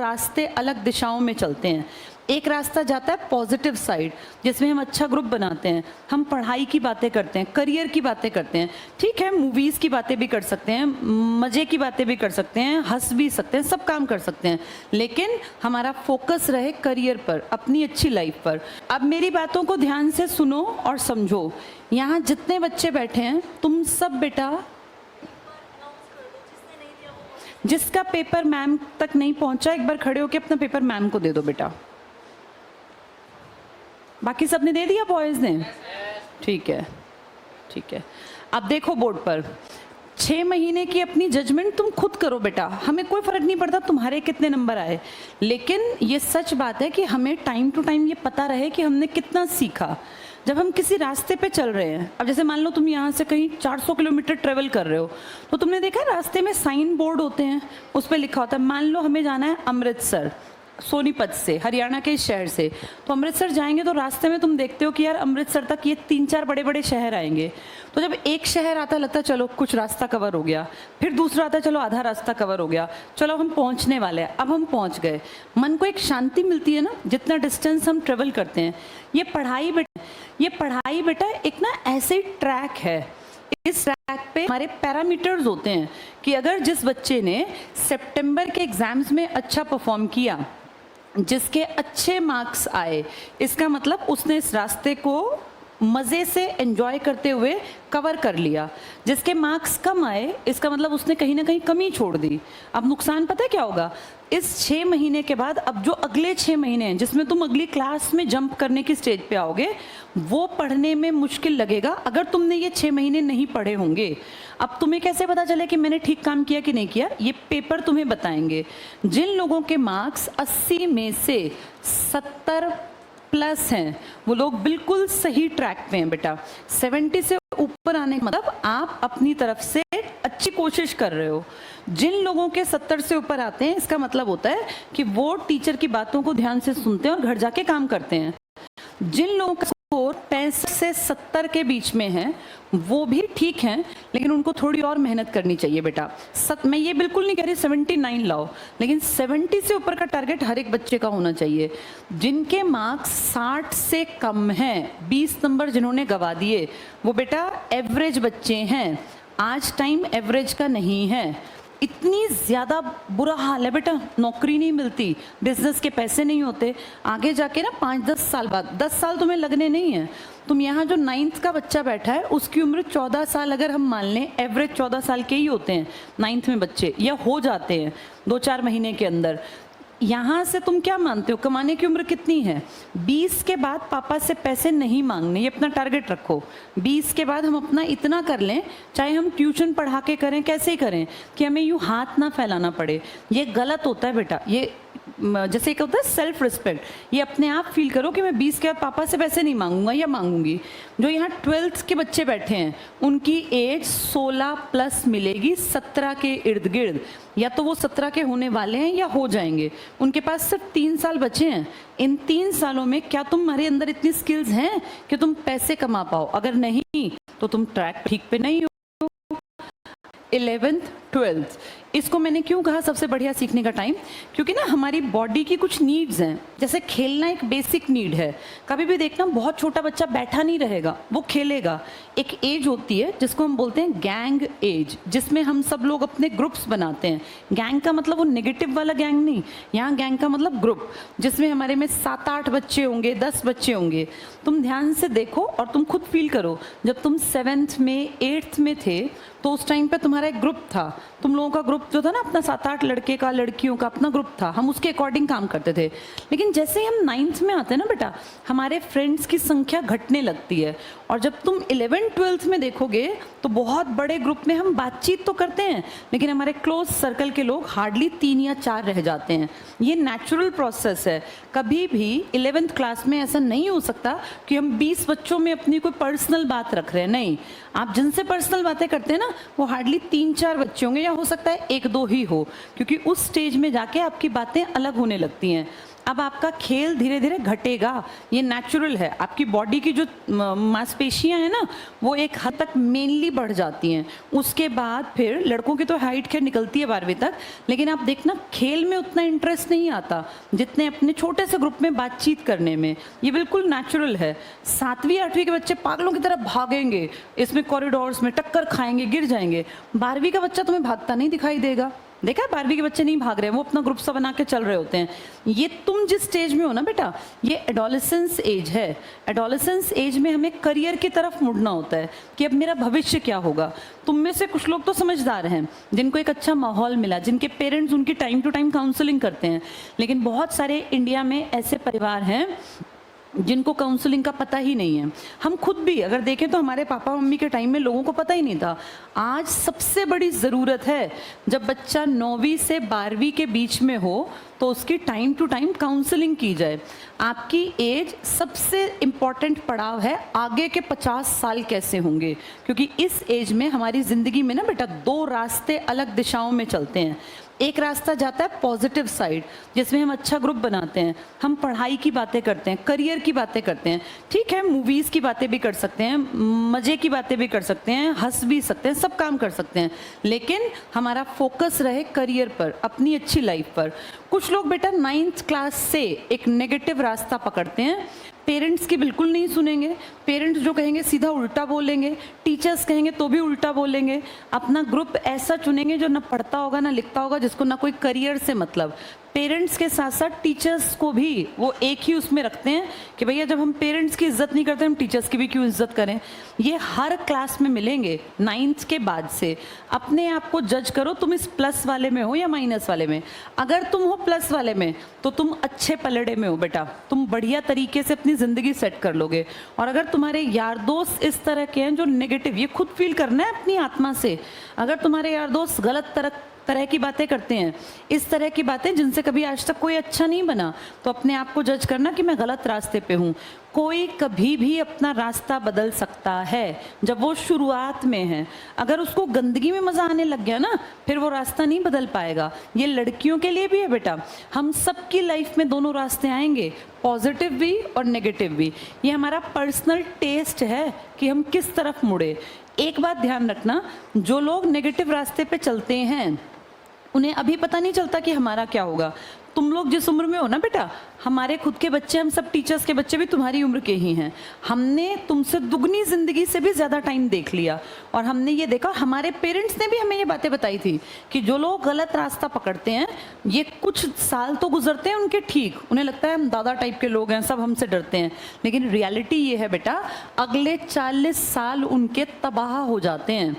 रास्ते अलग दिशाओं में चलते हैं। एक रास्ता जाता है पॉजिटिव साइड, जिसमें हम अच्छा ग्रुप बनाते हैं, हम पढ़ाई की बातें करते हैं, करियर की बातें करते हैं, ठीक है, मूवीज़ की बातें भी कर सकते हैं, मज़े की बातें भी कर सकते हैं, हंस भी सकते हैं, सब काम कर सकते हैं, लेकिन हमारा फोकस रहे करियर पर, अपनी अच्छी लाइफ पर। अब मेरी बातों को ध्यान से सुनो और समझो। यहाँ जितने बच्चे बैठे हैं, तुम सब बेटा, जिसका पेपर मैम तक नहीं पहुंचा, एक बार खड़े होकर अपना पेपर मैम को दे दो बेटा। बाकी सबने दे दिया, बॉयज ने? ठीक है, ठीक है। अब देखो बोर्ड पर, 6 महीने की अपनी जजमेंट तुम खुद करो बेटा। हमें कोई फर्क नहीं पड़ता तुम्हारे कितने नंबर आए, लेकिन ये सच बात है कि हमें टाइम टू टाइम ये पता रहे कि हमने कितना सीखा। जब हम किसी रास्ते पे चल रहे हैं, अब जैसे मान लो तुम यहाँ से कहीं 400 किलोमीटर ट्रेवल कर रहे हो, तो तुमने देखा है रास्ते में साइन बोर्ड होते हैं, उस पर लिखा होता है, मान लो हमें जाना है अमृतसर, सोनीपत से, हरियाणा के इस शहर से, तो अमृतसर जाएंगे तो रास्ते में तुम देखते हो कि यार अमृतसर तक ये 3-4 बड़े बड़े शहर आएंगे। तो जब एक शहर आता लगता है चलो कुछ रास्ता कवर हो गया, फिर दूसरा आता है चलो आधा रास्ता कवर हो गया, चलो हम पहुंचने वाले हैं, अब हम पहुंच गए। मन को एक शांति मिलती है ना, जितना डिस्टेंस हम ट्रेवल करते हैं। ये पढ़ाई बेटा एक ना ऐसे ट्रैक है, इस ट्रैक पे हमारे पैरामीटर्स होते हैं कि अगर जिस बच्चे ने सितंबर के एग्जाम्स में अच्छा परफॉर्म किया, जिसके अच्छे मार्क्स आए, इसका मतलब उसने इस रास्ते को मज़े से एंजॉय करते हुए कवर कर लिया। जिसके मार्क्स कम आए, इसका मतलब उसने कहीं ना कहीं कमी छोड़ दी। अब नुकसान पता है क्या होगा? इस 6 महीने के बाद अब जो अगले 6 महीने हैं, जिसमें तुम अगली क्लास में जंप करने की स्टेज पे आओगे, वो पढ़ने में मुश्किल लगेगा अगर तुमने ये 6 महीने नहीं पढ़े होंगे। अब तुम्हें कैसे पता चले कि मैंने ठीक काम किया कि नहीं किया? ये पेपर तुम्हें बताएंगे। जिन लोगों के मार्क्स 80 में से 70 प्लस हैं, वो लोग बिल्कुल सही ट्रैक पे हैं बेटा। 70 से ऊपर आने का मतलब आप अपनी तरफ से अच्छी कोशिश कर रहे हो। जिन लोगों के 70 से ऊपर आते हैं, इसका मतलब होता है कि वो टीचर की बातों को ध्यान से सुनते हैं और घर जाके काम करते हैं। जिन लोगों का स्कोर 65 से 70 के बीच में है, वो भी ठीक हैं, लेकिन उनको थोड़ी और मेहनत करनी चाहिए बेटा। मैं ये बिल्कुल नहीं कह रही 79 लाओ, लेकिन 70 से ऊपर का टारगेट हर एक बच्चे का होना चाहिए। जिनके मार्क्स 60 से कम हैं, 20 नंबर जिन्होंने गवा दिए, वो बेटा एवरेज बच्चे हैं। आज टाइम एवरेज का नहीं है। इतनी ज़्यादा बुरा हाल है बेटा, नौकरी नहीं मिलती, बिजनेस के पैसे नहीं होते। आगे जाके ना 5-10 साल बाद, 10 साल तुम्हें लगने नहीं है। तुम यहाँ जो 9th का बच्चा बैठा है, उसकी उम्र 14 साल अगर हम मान लें, एवरेज 14 साल के ही होते हैं 9th में बच्चे, या हो जाते हैं 2-4 महीने के अंदर। यहाँ से तुम क्या मानते हो कमाने की उम्र कितनी है? 20 के बाद पापा से पैसे नहीं मांगने, ये अपना टारगेट रखो। 20 के बाद हम अपना इतना कर लें, चाहे हम ट्यूशन पढ़ा के करें, कैसे ही करें, कि हमें यूँ हाथ ना फैलाना पड़े। ये गलत होता है बेटा। ये जैसे एक होता है सेल्फ रिस्पेक्ट, ये अपने आप फील करो कि मैं 20 के बाद पापा से पैसे नहीं मांगूंगा या मांगूंगी। जो यहाँ 12th के बच्चे बैठे हैं, उनकी एज 16 प्लस मिलेगी, 17 के इर्द गिर्द। या तो वो 17 के होने वाले हैं या हो जाएंगे। उनके पास सिर्फ 3 साल बचे हैं। इन 3 सालों में क्या तुम्हारे अंदर इतनी स्किल्स हैं कि तुम पैसे कमा पाओ? अगर नहीं तो तुम ट्रैक ठीक पे नहीं हो। 11th 12th, इसको मैंने क्यों कहा सबसे बढ़िया सीखने का टाइम? क्योंकि ना हमारी बॉडी की कुछ नीड्स हैं। जैसे खेलना एक बेसिक नीड है। कभी भी देखना, बहुत छोटा बच्चा बैठा नहीं रहेगा, वो खेलेगा। एक एज होती है जिसको हम बोलते हैं गैंग एज, जिसमें हम सब लोग अपने ग्रुप्स बनाते हैं। गैंग का मतलब वो नेगेटिव वाला गैंग नहीं, यहाँ गैंग का मतलब ग्रुप, जिसमें हमारे में 7-8 बच्चे होंगे, 10 बच्चे होंगे। तुम ध्यान से देखो और तुम खुद फील करो, जब तुम 7th में 8th में थे, तो उस टाइम पे तुम्हारा एक ग्रुप था। तुम लोगों का ग्रुप जो था ना, अपना 7-8 लड़के का, लड़कियों का अपना ग्रुप था। हम उसके अकॉर्डिंग काम करते थे। लेकिन जैसे ही हम 9th में आते हैं ना बेटा, हमारे फ्रेंड्स की संख्या घटने लगती है। और जब तुम 11th 12th में देखोगे, तो बहुत बड़े ग्रुप में हम बातचीत तो करते हैं, लेकिन हमारे क्लोज सर्कल के लोग हार्डली 3 या 4 रह जाते हैं। ये नेचुरल प्रोसेस है। कभी भी 11th क्लास में ऐसा नहीं हो सकता कि हम 20 बच्चों में अपनी कोई पर्सनल बात रख रहे हैं। नहीं, आप जिनसे पर्सनल बातें करते हैं ना, वो हार्डली 3-4 बच्चे होंगे, या हो सकता है 1-2 ही हो, क्योंकि उस स्टेज में जाके आपकी बातें अलग होने लगती हैं। अब आपका खेल धीरे धीरे घटेगा, ये नेचुरल है। आपकी बॉडी की जो मांसपेशियां हैं ना, वो एक हद तक मेनली बढ़ जाती हैं। उसके बाद फिर लड़कों की तो हाइट खैर निकलती है 12वीं तक, लेकिन आप देखना खेल में उतना इंटरेस्ट नहीं आता जितने अपने छोटे से ग्रुप में बातचीत करने में। ये बिल्कुल नेचुरल है। 7वीं 8वीं के बच्चे पागलों की तरह भागेंगे, इसमें कॉरिडोर्स में टक्कर खाएंगे, गिर जाएंगे। 12वीं का बच्चा तुम्हें भागता नहीं दिखाई देगा। देखा, 12वीं के बच्चे नहीं भाग रहे हैं, वो अपना ग्रुप सा बना के चल रहे होते हैं। ये तुम जिस स्टेज में हो ना बेटा, ये एडोलेसेंस एज है। एडोलेसेंस एज में हमें करियर की तरफ मुड़ना होता है कि अब मेरा भविष्य क्या होगा। तुम में से कुछ लोग तो समझदार हैं, जिनको एक अच्छा माहौल मिला, जिनके पेरेंट्स उनकी टाइम टू टाइम काउंसलिंग करते हैं। लेकिन बहुत सारे इंडिया में ऐसे परिवार हैं जिनको काउंसलिंग का पता ही नहीं है। हम खुद भी अगर देखें तो हमारे पापा मम्मी के टाइम में लोगों को पता ही नहीं था। आज सबसे बड़ी ज़रूरत है, जब बच्चा 9वीं से 12वीं के बीच में हो तो उसकी टाइम टू टाइम काउंसलिंग की जाए। आपकी एज सबसे इम्पॉर्टेंट पड़ाव है, आगे के 50 साल कैसे होंगे, क्योंकि इस एज में हमारी ज़िंदगी में ना बेटा 2 रास्ते अलग दिशाओं में चलते हैं। एक रास्ता जाता है पॉजिटिव साइड, जिसमें हम अच्छा ग्रुप बनाते हैं, हम पढ़ाई की बातें करते हैं, करियर की बातें करते हैं। ठीक है, मूवीज़ की बातें भी कर सकते हैं, मज़े की बातें भी कर सकते हैं, हंस भी सकते हैं, सब काम कर सकते हैं, लेकिन हमारा फोकस रहे करियर पर, अपनी अच्छी लाइफ पर। कुछ लोग बेटा 9th क्लास से एक नेगेटिव रास्ता पकड़ते हैं। पेरेंट्स की बिल्कुल नहीं सुनेंगे, पेरेंट्स जो कहेंगे सीधा उल्टा बोलेंगे, टीचर्स कहेंगे तो भी उल्टा बोलेंगे। अपना ग्रुप ऐसा चुनेंगे जो ना पढ़ता होगा ना लिखता होगा, जिसको ना कोई करियर से मतलब। पेरेंट्स के साथ साथ टीचर्स को भी वो एक ही उसमें रखते हैं कि भैया जब हम पेरेंट्स की इज्जत नहीं करते, हम टीचर्स की भी क्यों इज्जत करें। ये हर क्लास में मिलेंगे 9th के बाद से। अपने आप को जज करो, तुम इस प्लस वाले में हो या माइनस वाले में। अगर तुम हो प्लस वाले में तो तुम अच्छे पलड़े में हो बेटा, तुम बढ़िया तरीके से अपनी ज़िंदगी सेट कर लोगे। और अगर तुम्हारे यार दोस्त इस तरह के हैं जो नेगेटिव, ये खुद फील करना है अपनी आत्मा से। अगर तुम्हारे यार दोस्त गलत तरह की बातें करते हैं, इस तरह की बातें जिनसे कभी आज तक कोई अच्छा नहीं बना, तो अपने आप को जज करना कि मैं गलत रास्ते पे हूँ। कोई कभी भी अपना रास्ता बदल सकता है जब वो शुरुआत में है। अगर उसको गंदगी में मज़ा आने लग गया ना, फिर वो रास्ता नहीं बदल पाएगा। ये लड़कियों के लिए भी है बेटा, हम सबकी लाइफ में दोनों रास्ते आएंगे, पॉजिटिव भी और नेगेटिव भी। ये हमारा पर्सनल टेस्ट है कि हम किस तरफ मुड़े। एक बात ध्यान रखना, जो लोग नेगेटिव रास्ते पे चलते हैं उन्हें अभी पता नहीं चलता कि हमारा क्या होगा। तुम लोग जिस उम्र में हो ना बेटा, हमारे खुद के बच्चे, हम सब टीचर्स के बच्चे भी तुम्हारी उम्र के ही हैं। हमने तुमसे दुगनी ज़िंदगी से भी ज़्यादा टाइम देख लिया, और हमने ये देखा, हमारे पेरेंट्स ने भी हमें ये बातें बताई थी कि जो लोग गलत रास्ता पकड़ते हैं, ये कुछ साल तो गुजरते हैं उनके ठीक, उन्हें लगता है हम दादा टाइप के लोग हैं, सब हमसे डरते हैं, लेकिन रियलिटी ये है बेटा, अगले 40 साल उनके तबाह हो जाते हैं।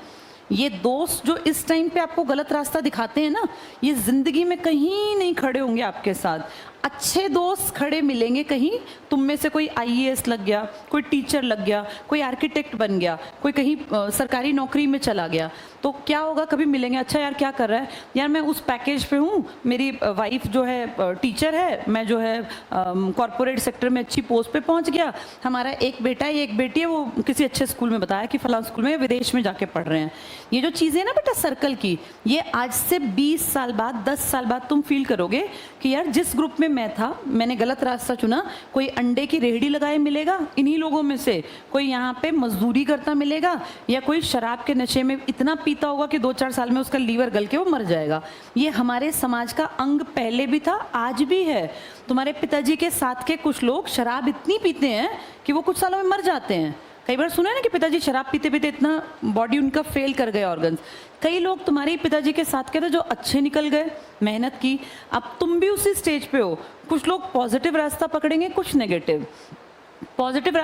ये दोस्त जो इस टाइम पे आपको गलत रास्ता दिखाते हैं ना, ये ज़िंदगी में कहीं नहीं खड़े होंगे आपके साथ। अच्छे दोस्त खड़े मिलेंगे कहीं, तुम में से कोई IAS लग गया, कोई टीचर लग गया, कोई आर्किटेक्ट बन गया, कोई कहीं सरकारी नौकरी में चला गया, तो क्या होगा, कभी मिलेंगे, अच्छा यार क्या कर रहा है, यार मैं उस पैकेज पे हूँ, मेरी वाइफ जो है टीचर है, मैं जो है कॉरपोरेट सेक्टर में अच्छी पोस्ट पे पहुँच गया, हमारा एक बेटा है एक बेटी है, वो किसी अच्छे स्कूल में बताया कि फलां स्कूल में, विदेश में जाके पढ़ रहे हैं। ये जो चीज़ें ना बेटा सर्कल की, ये आज से 20 साल बाद 10 साल बाद तुम फील करोगे कि यार जिस ग्रुप में मैं था, मैंने गलत रास्ता चुना। कोई अंडे की रेहड़ी लगाए मिलेगा इन्हीं लोगों में से, कोई यहाँ पे मजदूरी करता मिलेगा, या कोई शराब के नशे में इतना पीता होगा कि 2-4 साल में उसका लीवर गल के वो मर जाएगा। ये हमारे समाज का अंग पहले भी था, आज भी है। तुम्हारे पिताजी के साथ के कुछ लोग शराब इतनी पीते हैं कि वो कुछ सालों में मर जाते हैं। कई बार सुना है ना कि पिताजी शराब पीते पीते इतना बॉडी उनका फेल कर गए ऑर्गन्स। कई लोग तुम्हारे पिताजी के साथ के थे जो अच्छे निकल गए, मेहनत की। अब तुम भी उसी स्टेज पे हो, कुछ लोग पॉजिटिव रास्ता पकड़ेंगे, कुछ नेगेटिव। पॉजिटिव